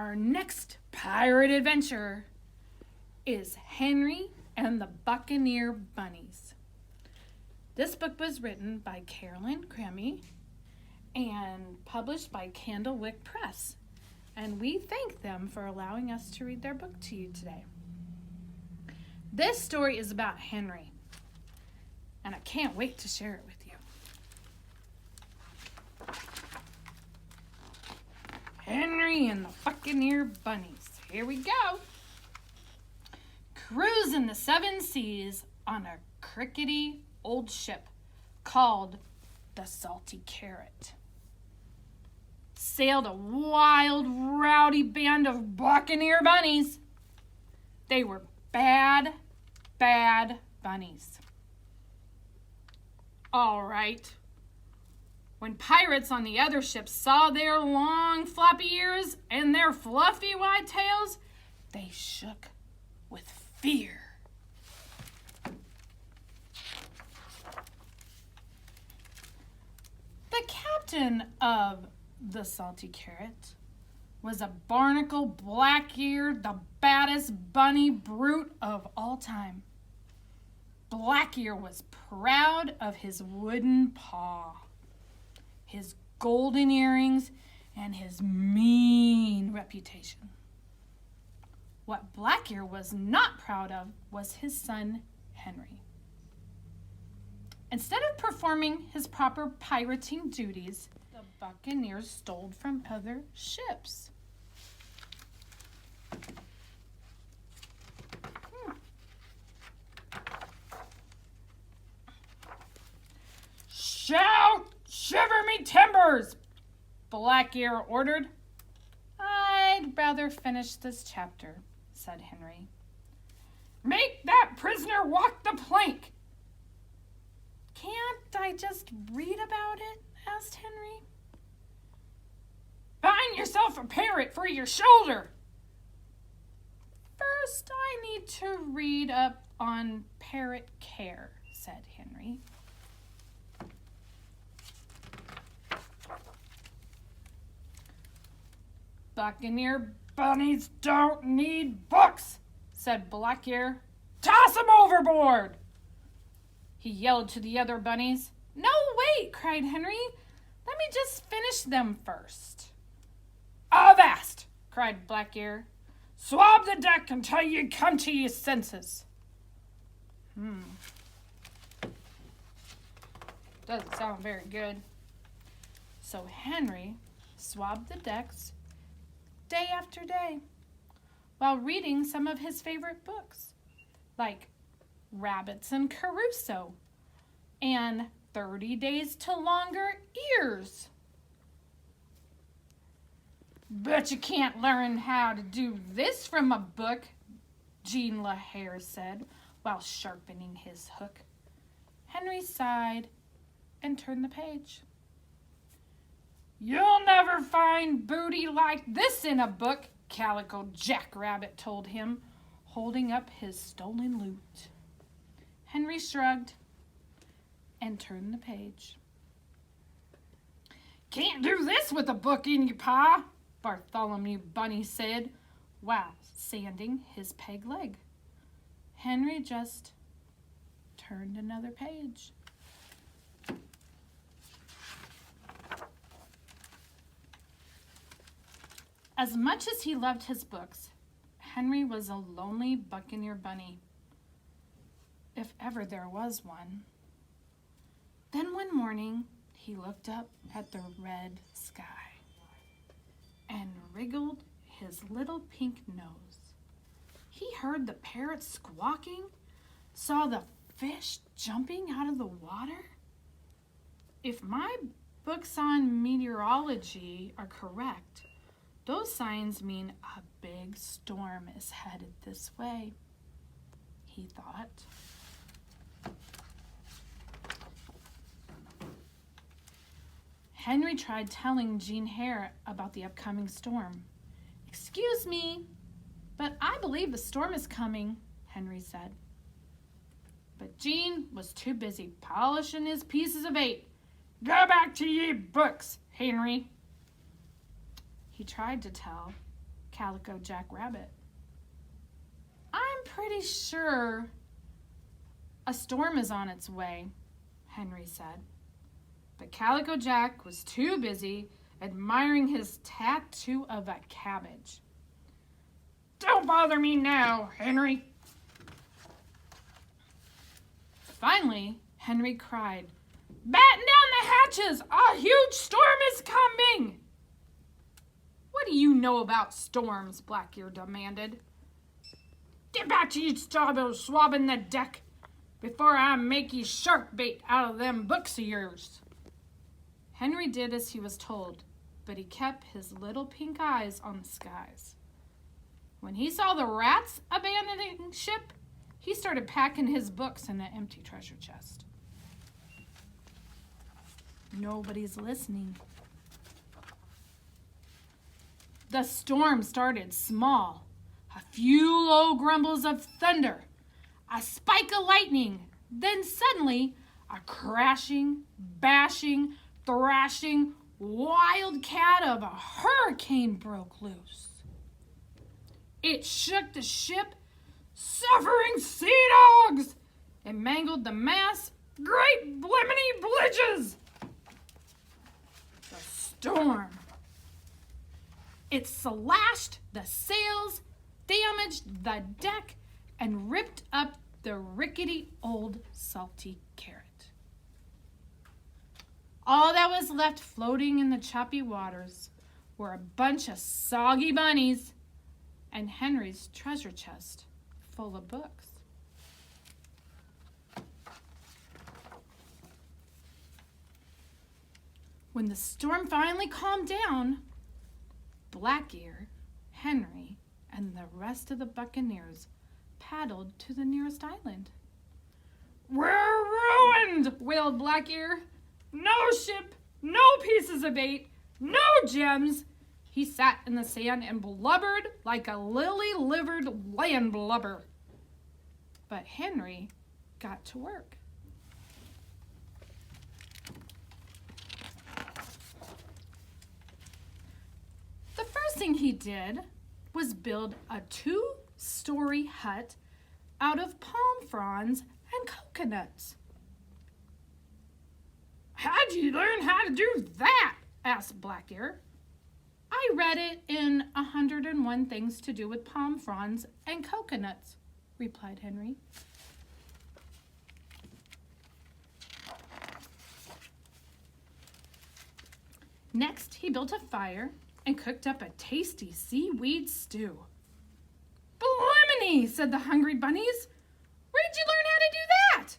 Our next pirate adventure is Henry and the Buccaneer Bunnies. This book was written by Carolyn, Crimi, and published by Candlewick Press. And we thank them for allowing us to read their book to you today. This story is about Henry, and I can't wait to share it with you. Henry and the Buccaneer Bunnies. Here we go. Cruising the seven seas on a crickety old ship called the Salty Carrot sailed a wild, rowdy band of Buccaneer bunnies. They were bad, bad bunnies. All right. When pirates on the other ships saw their long, floppy ears and their fluffy white tails, they shook with fear. The captain of the Salty Carrot was a barnacle black-eared, the baddest bunny brute of all time. Black-ear was proud of his wooden paw, his golden earrings, and his mean reputation. What Black-ear was not proud of was his son, Henry. Instead of performing his proper pirating duties, the Buccaneers stole from other ships. Shout! Shiver me timbers! Black-ear ordered. I'd rather finish this chapter, said Henry. Make that prisoner walk the plank! Can't I just read about it? Asked Henry. Find yourself a parrot for your shoulder. First, I need to read up on parrot care, said Henry. Buccaneer bunnies don't need books, said Black-ear. Toss them overboard! He yelled to the other bunnies. No, wait, cried Henry. Let me just finish them first. Avast, cried Black-ear. Swab the deck until you come to your senses. Doesn't sound very good. So Henry swabbed the decks day after day while reading some of his favorite books, like Rabbits and Crusoe and 30 Days to Longer Ears. Bet you can't learn how to do this from a book, Jean LaHare said while sharpening his hook. Henry sighed and turned the page. You'll never find booty like this in a book, Calico Jackrabbit told him, holding up his stolen loot. Henry shrugged and turned the page. Can't do this with a book in your paw, Bartholomew Bunny said, while sanding his peg leg. Henry just turned another page. As much as he loved his books, Henry was a lonely Buccaneer bunny, if ever there was one. Then one morning, he looked up at the red sky and wriggled his little pink nose. He heard the parrots squawking, saw the fish jumping out of the water. If my books on meteorology are correct, those signs mean a big storm is headed this way, he thought. Henry tried telling Jean Hare about the upcoming storm. Excuse me, but I believe the storm is coming, Henry said. But Jean was too busy polishing his pieces of eight. Go back to ye books, Henry. He tried to tell, Calico Jack Rabbit. I'm pretty sure a storm is on its way, Henry said. But Calico Jack was too busy admiring his tattoo of a cabbage. Don't bother me now, Henry. Finally, Henry cried, Batten down the hatches! A huge storm is coming! What do you know about storms? Black-Ear demanded. Get back to you swabbing the deck before I make you shark bait out of them books of yours. Henry did as he was told, but he kept his little pink eyes on the skies. When he saw the rats abandoning ship, he started packing his books in an empty treasure chest. Nobody's listening. The storm started small. A few low grumbles of thunder, a spike of lightning, then suddenly a crashing, bashing, thrashing wildcat of a hurricane broke loose. It shook the ship, suffering sea dogs. It mangled the mast, great bliminy blidges. The storm. It slashed the sails, damaged the deck, and ripped up the rickety old salty carrot. All that was left floating in the choppy waters were a bunch of soggy bunnies and Henry's treasure chest full of books. When the storm finally calmed down, Black-Ear, Henry, and the rest of the Buccaneers paddled to the nearest island. We're ruined, wailed Black-Ear. No ship, no pieces of bait, no gems. He sat in the sand and blubbered like a lily-livered land blubber. But Henry got to work. The first thing he did was build a 2-story hut out of palm fronds and coconuts. How'd you learn how to do that? Asked Black-Ear. I read it in 101 Things to Do with Palm Fronds and Coconuts, replied Henry. Next, he built a fire and cooked up a tasty seaweed stew. Bliminy, said the hungry bunnies. Where'd you learn how to do that?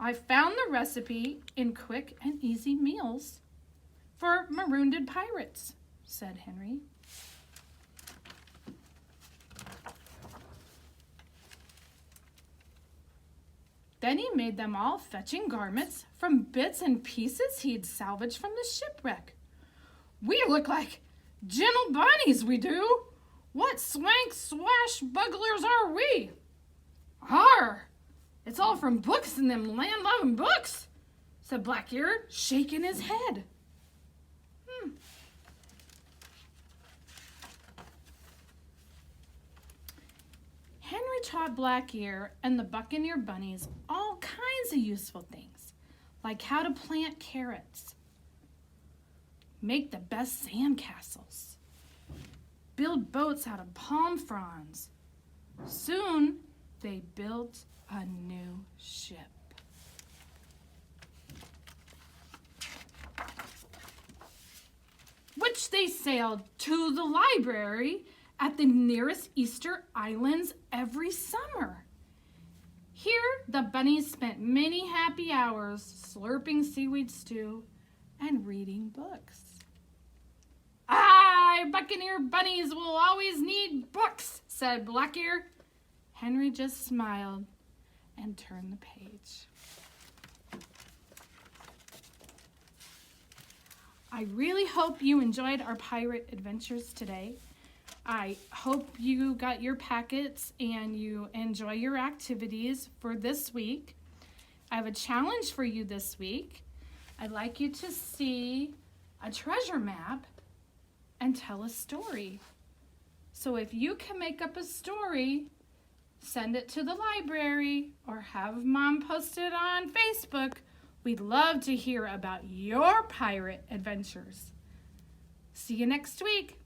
I found the recipe in Quick and Easy Meals for Marooned Pirates, said Henry. Then he made them all fetching garments from bits and pieces he'd salvaged from the shipwreck. We look like gentle bunnies, we do. What swank swashbucklers are we? Arr! It's all from books and them land-loving books, said Black-Ear, shaking his head. Henry taught Black-Ear and the Buccaneer bunnies all kinds of useful things, like how to plant carrots, make the best sandcastles, build boats out of palm fronds. Soon, they built a new ship. Which they sailed to the library at the nearest Easter Islands every summer. Here, the bunnies spent many happy hours slurping seaweed stew and reading books. Aye, Buccaneer bunnies will always need books, said Black-Ear. Henry just smiled and turned the page. I really hope you enjoyed our pirate adventures today. I hope you got your packets and you enjoy your activities for this week. I have a challenge for you this week. I'd like you to see a treasure map and tell a story. So if you can make up a story, send it to the library or have Mom post it on Facebook. We'd love to hear about your pirate adventures. See you next week.